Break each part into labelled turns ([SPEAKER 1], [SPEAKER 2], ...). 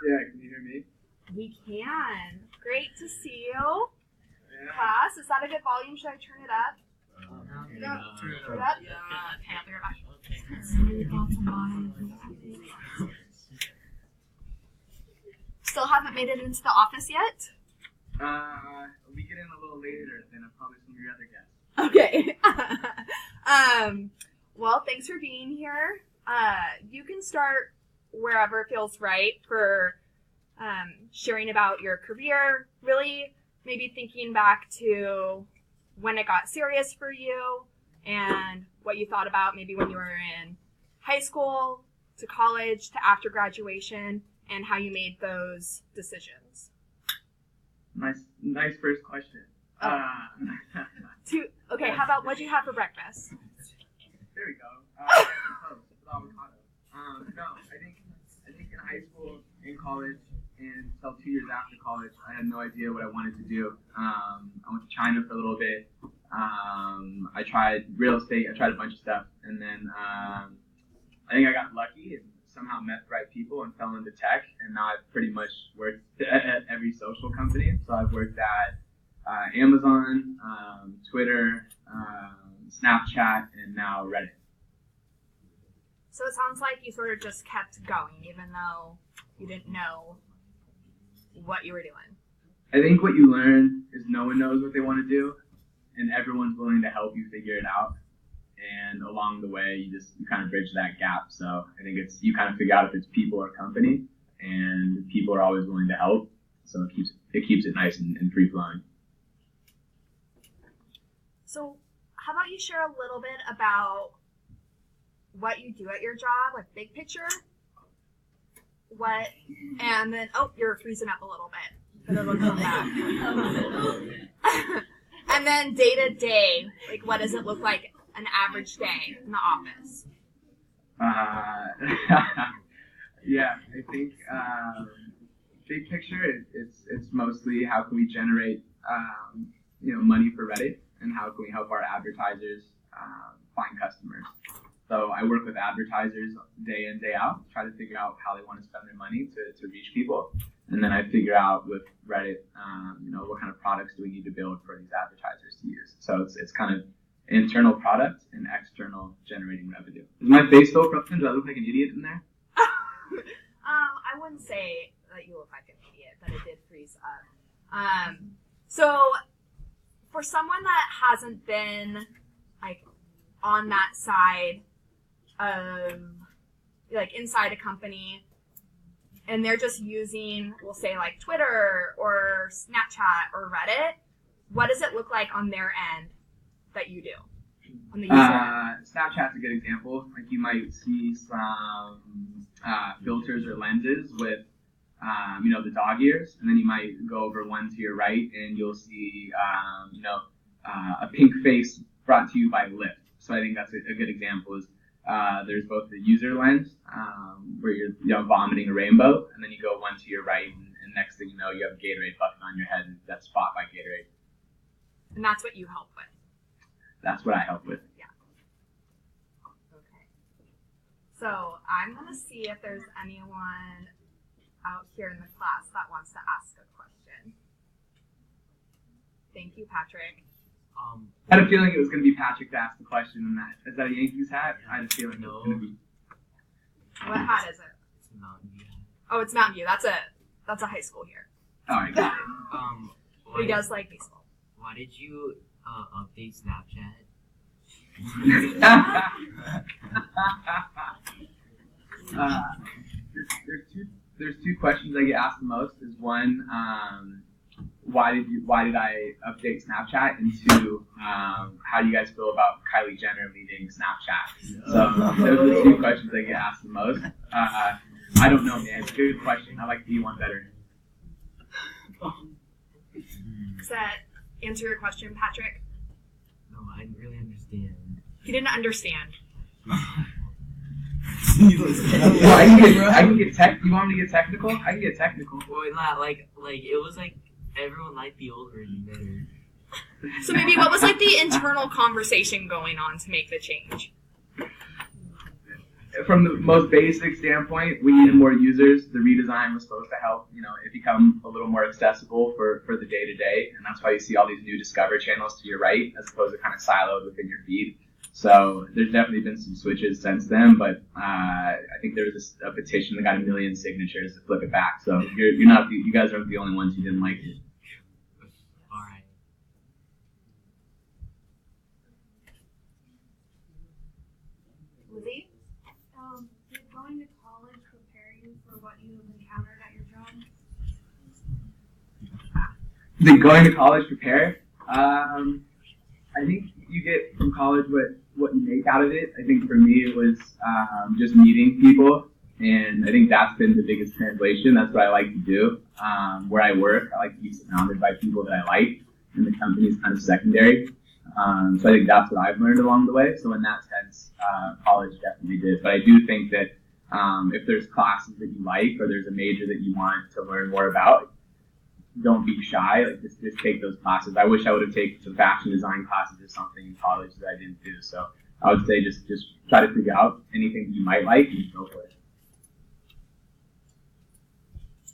[SPEAKER 1] Yeah, can you hear me?
[SPEAKER 2] We can. Great to see you.
[SPEAKER 1] Yeah.
[SPEAKER 2] Class, is that a good volume? Should I turn it up?
[SPEAKER 1] Yeah.
[SPEAKER 2] Turn it up? Yeah. Okay, I'll bring it back. Still haven't made it into the office yet?
[SPEAKER 1] We get in a little later than probably some of your other guests.
[SPEAKER 2] Okay. Well, thanks for being here. You can start wherever feels right for sharing about your career, really maybe thinking back to when it got serious for you and what you thought about maybe when you were in high school to college to after graduation and how you made those decisions.
[SPEAKER 1] Nice first question.
[SPEAKER 2] Okay, how about what'd you have for breakfast?
[SPEAKER 1] There we go. Toast with avocado. No, I think in high school, in college, and until 2 years after college, I had no idea what I wanted to do. I went to China for a little bit. I tried real estate. I tried a bunch of stuff, and then I think I got lucky and somehow met the right people and fell into tech. And now I've pretty much worked at every social company. So I've worked at Amazon, Twitter, Snapchat, and now Reddit.
[SPEAKER 2] So it sounds like you sort of just kept going, even though you didn't know what you were doing.
[SPEAKER 1] I think what you learn is no one knows what they want to do, and everyone's willing to help you figure it out. And along the way, you kind of bridge that gap. So I think you kind of figure out if it's people or company, and people are always willing to help. So it keeps it nice and free flowing.
[SPEAKER 2] So how about you share a little bit about what you do at your job, like big picture? And then, you're freezing up a little bit. But it'll come back. And then day to day, like what does it look like an average day in the office?
[SPEAKER 1] Yeah, I think big picture, it's mostly how can we generate money for Reddit, and how can we help our advertisers find customers. So I work with advertisers day in, day out, try to figure out how they want to spend their money to reach people. And then I figure out with Reddit, what kind of products do we need to build for these advertisers to use. So it's kind of internal product and external generating revenue. Is my face still corrupted? Do I look like an idiot in there?
[SPEAKER 2] I wouldn't say that you look like an idiot, but it did freeze up. So for someone that hasn't been like on that side of like inside a company and they're just using, we'll say like Twitter or Snapchat or Reddit, what does it look like on their end that you do? On the user end?
[SPEAKER 1] Snapchat's a good example. Like you might see some filters or lenses with the dog ears, and then you might go over one to your right and you'll see a pink face brought to you by Lyft. So I think that's a good example. Is there's both the user lens where you're vomiting a rainbow, and then you go one to your right, and next thing you know, you have a Gatorade bucket on your head, and that's Spot by Gatorade.
[SPEAKER 2] And that's what you help with.
[SPEAKER 1] That's what I help with.
[SPEAKER 2] Yeah. Okay. So I'm gonna see if there's anyone out here in the class that wants to ask a question. Thank you, Patrick.
[SPEAKER 1] I had a feeling it was going to be Patrick to ask the question. And is that a Yankees hat? I had a feeling it was going to be.
[SPEAKER 2] What hat is it?
[SPEAKER 3] It's Mountain View.
[SPEAKER 2] Oh, it's Mountain View. That's a high school here.
[SPEAKER 1] All right, got it.
[SPEAKER 2] He does like baseball.
[SPEAKER 3] Why did you update Snapchat?
[SPEAKER 1] There's two questions I get asked the most. Is one, why did I update Snapchat? And two, how do you guys feel about Kylie Jenner leading Snapchat? So those are the two questions I get asked the most. I don't know, man. It's a good question. I like B1 better.
[SPEAKER 2] Does that answer your question, Patrick?
[SPEAKER 3] No, I didn't really understand.
[SPEAKER 2] He didn't understand.
[SPEAKER 1] I can get tech. You want me to get technical? I can get technical.
[SPEAKER 3] Well, not like it was like everyone liked the old version better.
[SPEAKER 2] So maybe what was like the internal conversation going on to make the change?
[SPEAKER 1] from the most basic standpoint, we needed more users. The redesign was supposed to help, it become a little more accessible for the day to day, and that's why you see all these new Discover channels to your right, as opposed to kind of siloed within your feed. So there's definitely been some switches since then, but I think there was a petition that got 1 million signatures to flip it back. So you guys aren't the only ones who didn't like it.
[SPEAKER 3] All right.
[SPEAKER 2] Lizzie?
[SPEAKER 4] Did going to college prepare you for what you have encountered at your job?
[SPEAKER 1] Did going to college prepare? I think you get from college what you make out of it. I think for me it was just meeting people, and I think that's been the biggest translation. That's what I like to do. Where I work, I like to be surrounded by people that I like, and the company is kind of secondary. So I think that's what I've learned along the way. So in that sense, college definitely did. But I do think that if there's classes that you like, or there's a major that you want to learn more about, don't be shy. Like just take those classes. I wish I would have taken some fashion design classes or something in college that I didn't do. So I would say just try to figure out anything that you might like and just go for it.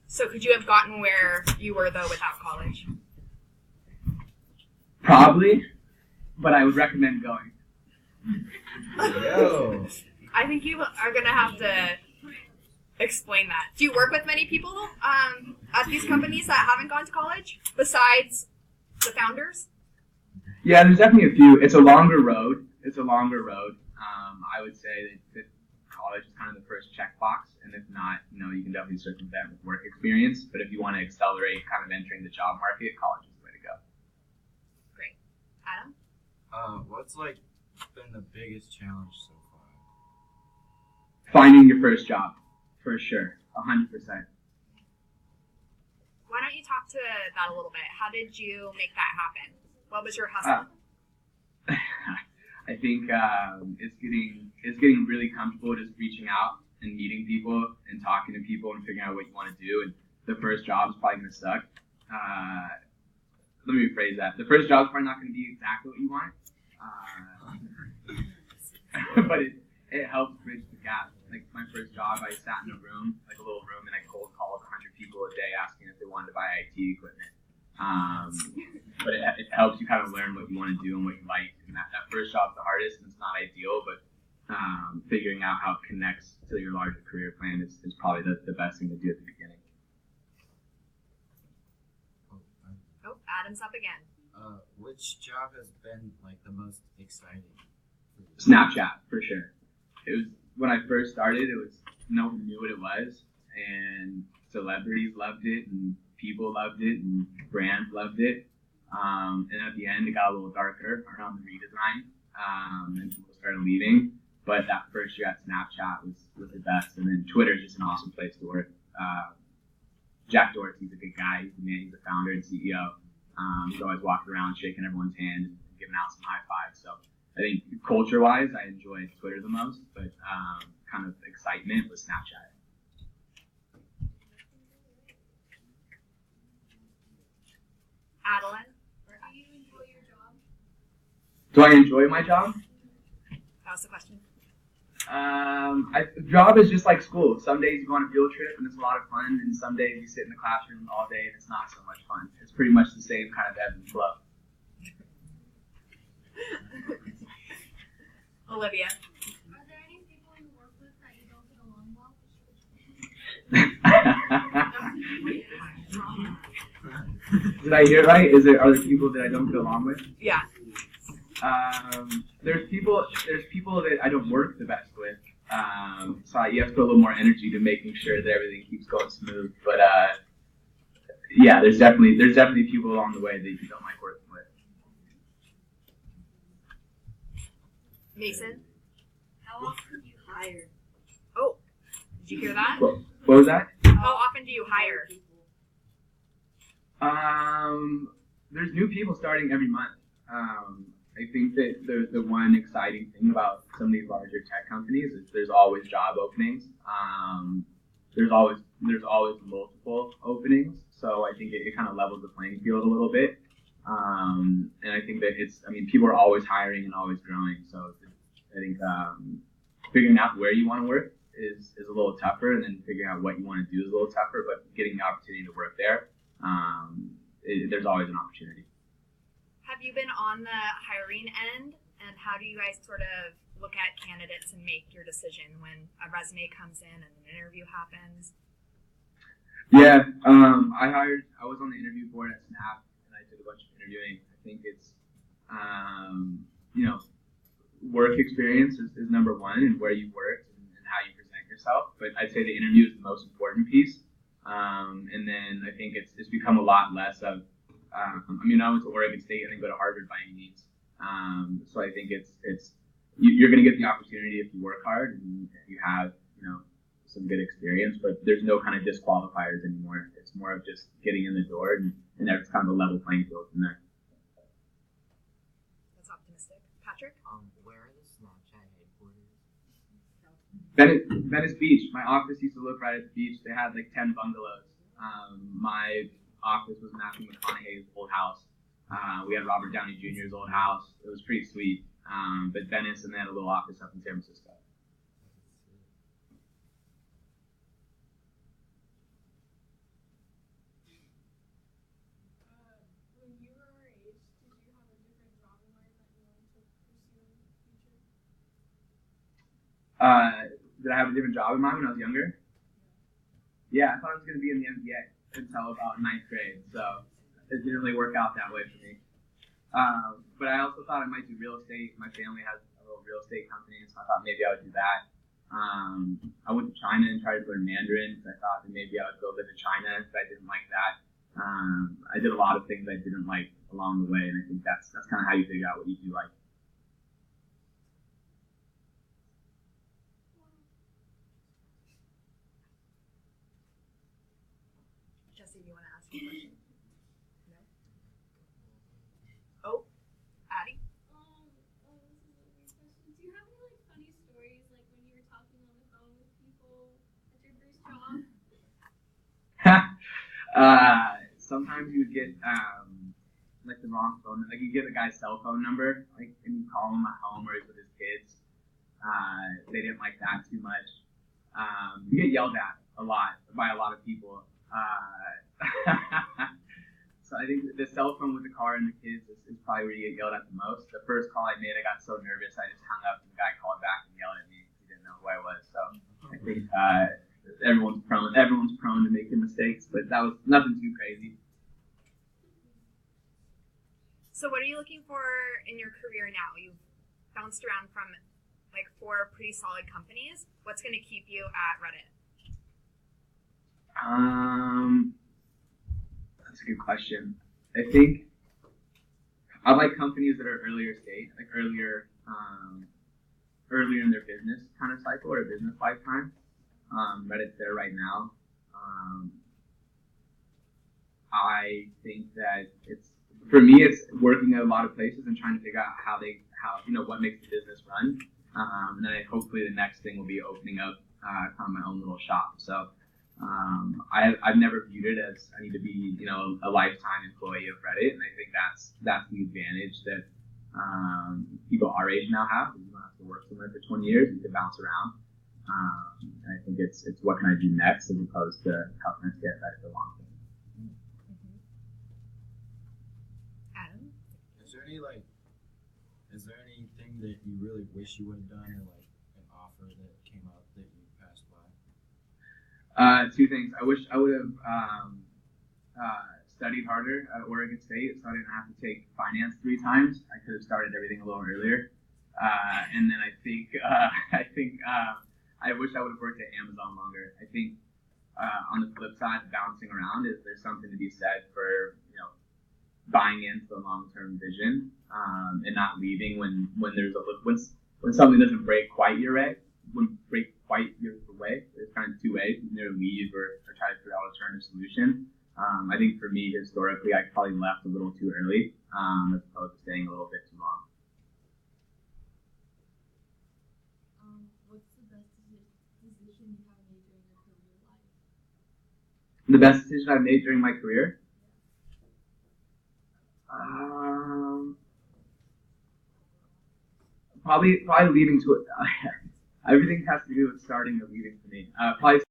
[SPEAKER 2] So could you have gotten where you were though without college?
[SPEAKER 1] Probably, but I would recommend going.
[SPEAKER 5] Yo.
[SPEAKER 2] I think you are gonna have to explain that. Do you work with many people at these companies that haven't gone to college besides the founders?
[SPEAKER 1] Yeah, there's definitely a few. It's a longer road. I would say that college is kind of the first checkbox, and if not, you can definitely circumvent with work experience. But if you want to accelerate kind of entering the job market, college is the way to go.
[SPEAKER 2] Great. Adam?
[SPEAKER 5] What's been the biggest challenge so far?
[SPEAKER 1] Finding your first job, for sure, 100%.
[SPEAKER 2] Why don't you talk to that a little bit? How did you make that happen? What was your hustle?
[SPEAKER 1] I think it's getting really comfortable just reaching out and meeting people and talking to people and figuring out what you want to do. And the first job is probably going to suck. Let me rephrase that. The first job is probably not going to be exactly what you want, but it helps bridge the gap. Like my first job, I sat in a little room, and I cold called 100 people a day asking if they wanted to buy IT equipment. But it helps you kind of learn what you want to do and what you like. And that first job's the hardest, and it's not ideal, but figuring out how it connects to your larger career plan is probably the best thing to do at the beginning.
[SPEAKER 2] Oh, Adam's up again.
[SPEAKER 5] Which job has been the most exciting?
[SPEAKER 1] Snapchat, for sure. It was when I first started. No one knew what it was, and celebrities loved it, and people loved it, and brands loved it. And at the end, it got a little darker around the redesign, and people started leaving. But that first year at Snapchat was the best. And then Twitter is just an awesome place to work. Jack Dorsey's a good guy. He's the founder and CEO. He's always walking around shaking everyone's hand and giving out some high fives. So I think culture-wise, I enjoy Twitter the most, but kind of excitement was Snapchat.
[SPEAKER 2] Adeline?
[SPEAKER 4] Do you enjoy your job?
[SPEAKER 1] Do I enjoy my job?
[SPEAKER 2] That was the question.
[SPEAKER 1] Job is just like school. Some days you go on a field trip and it's a lot of fun, and some days you sit in the classroom all day and it's not so much fun. It's pretty much the same kind of ebb and flow.
[SPEAKER 2] Olivia?
[SPEAKER 4] Are there any people you work with that you don't get along well?
[SPEAKER 1] Did I hear right? Are there people that I don't get along with?
[SPEAKER 2] Yeah.
[SPEAKER 1] There's people that I don't work the best with. So you have to put a little more energy to making sure that everything keeps going smooth. But yeah, there's definitely people along the way that you don't like working with.
[SPEAKER 2] Mason?
[SPEAKER 4] How often do you hire?
[SPEAKER 2] Oh, did you hear that?
[SPEAKER 1] What was that?
[SPEAKER 2] How often do you hire?
[SPEAKER 1] There's new people starting every month. I think that the one exciting thing about some of these larger tech companies is there's always job openings. There's always multiple openings, so I think it kind of levels the playing field a little bit. And I think that people are always hiring and always growing. So I think figuring out where you want to work is a little tougher, and then figuring out what you want to do is a little tougher. But getting the opportunity to work there, there's always an opportunity.
[SPEAKER 2] Have you been on the hiring end, and how do you guys sort of look at candidates and make your decision when a resume comes in and an interview happens?
[SPEAKER 1] Yeah, I was on the interview board at Snap, and I did a bunch of interviewing. I think it's, work experience is number one, and where you work and how you present yourself. But I'd say the interview is the most important piece. And then I think it's become a lot less of, I went to Oregon State. I didn't go to Harvard by any means. So I think you're going to get the opportunity if you work hard and you have, some good experience, but there's no kind of disqualifiers anymore. It's more of just getting in the door, and that's kind of a level playing field from there.
[SPEAKER 2] That's optimistic. Patrick?
[SPEAKER 3] Where are the Snapchat headquarters?
[SPEAKER 1] Venice Beach. My office used to look right at the beach. They had like 10 bungalows. My office was Matthew McConaughey's old house. We had Robert Downey Jr.'s old house. It was pretty sweet. But Venice, and they had a little office up in San Francisco.
[SPEAKER 4] When you were our age, did you have a different job in mind that you wanted to pursue in the future?
[SPEAKER 1] Did I have a different job in mind when I was younger? Yeah, I thought I was going to be in the NBA until about 9th grade, so it didn't really work out that way for me. But I also thought I might do real estate. My family has a little real estate company, so I thought maybe I would do that. I went to China and tried to learn Mandarin, because I thought that maybe I would go live in China, but I didn't like that. I did a lot of things I didn't like along the way, and I think that's kind of how you figure out what you do like.
[SPEAKER 2] Jesse, do you want to ask a question? No? Oh, Addie?
[SPEAKER 4] This is a weird question. Do you have any like funny stories like when you were talking on the phone with people at your first job?
[SPEAKER 1] Sometimes you would get like the wrong phone. Like you get a guy's cell phone number, like, and you call him at home or he's with his kids. They didn't like that too much. You get yelled at a lot by a lot of people. So I think the cell phone with the car and the kids is probably where you get yelled at the most. The first call I made, I got so nervous I just hung up, and the guy called back and yelled at me because he didn't know who I was. So I think everyone's prone to making mistakes, but that was nothing too crazy.
[SPEAKER 2] So what are you looking for in your career now? You've bounced around from like 4 pretty solid companies. What's going to keep you at Reddit?
[SPEAKER 1] That's a good question. I think I like companies that are earlier stage, like earlier in their business kind of cycle or business lifetime. Reddit's there right now. I think that for me, it's working at a lot of places and trying to figure out what makes the business run. And then hopefully the next thing will be opening up kind of my own little shop. So I've never viewed it as I need to be, a lifetime employee of Reddit, and I think that's the advantage that people our age now have. You don't have to work somewhere for 20 years; you can bounce around. And I think it's what can I do next, as opposed to how can I stay at Reddit for long term.
[SPEAKER 2] Adam?
[SPEAKER 5] Is there anything that you really wish you would have done, or like an offer that came up that you passed by?
[SPEAKER 1] 2 things. I wish I would have studied harder at Oregon State, so I didn't have to take finance 3 times. I could have started everything a little earlier. And then I think I wish I would have worked at Amazon longer. I think on the flip side, bouncing around there's something to be said for buying into the long-term vision and not leaving when something doesn't break quite your way. There's kind of 2 ways: you can either leave or try to figure out an alternative solution. I think for me, historically, I probably left a little too early as opposed to staying a little bit too long.
[SPEAKER 4] What's the best decision you have made during your career life?
[SPEAKER 1] The best decision I've made during my career? Probably leaving to Everything has to do with starting or leaving for me. Probably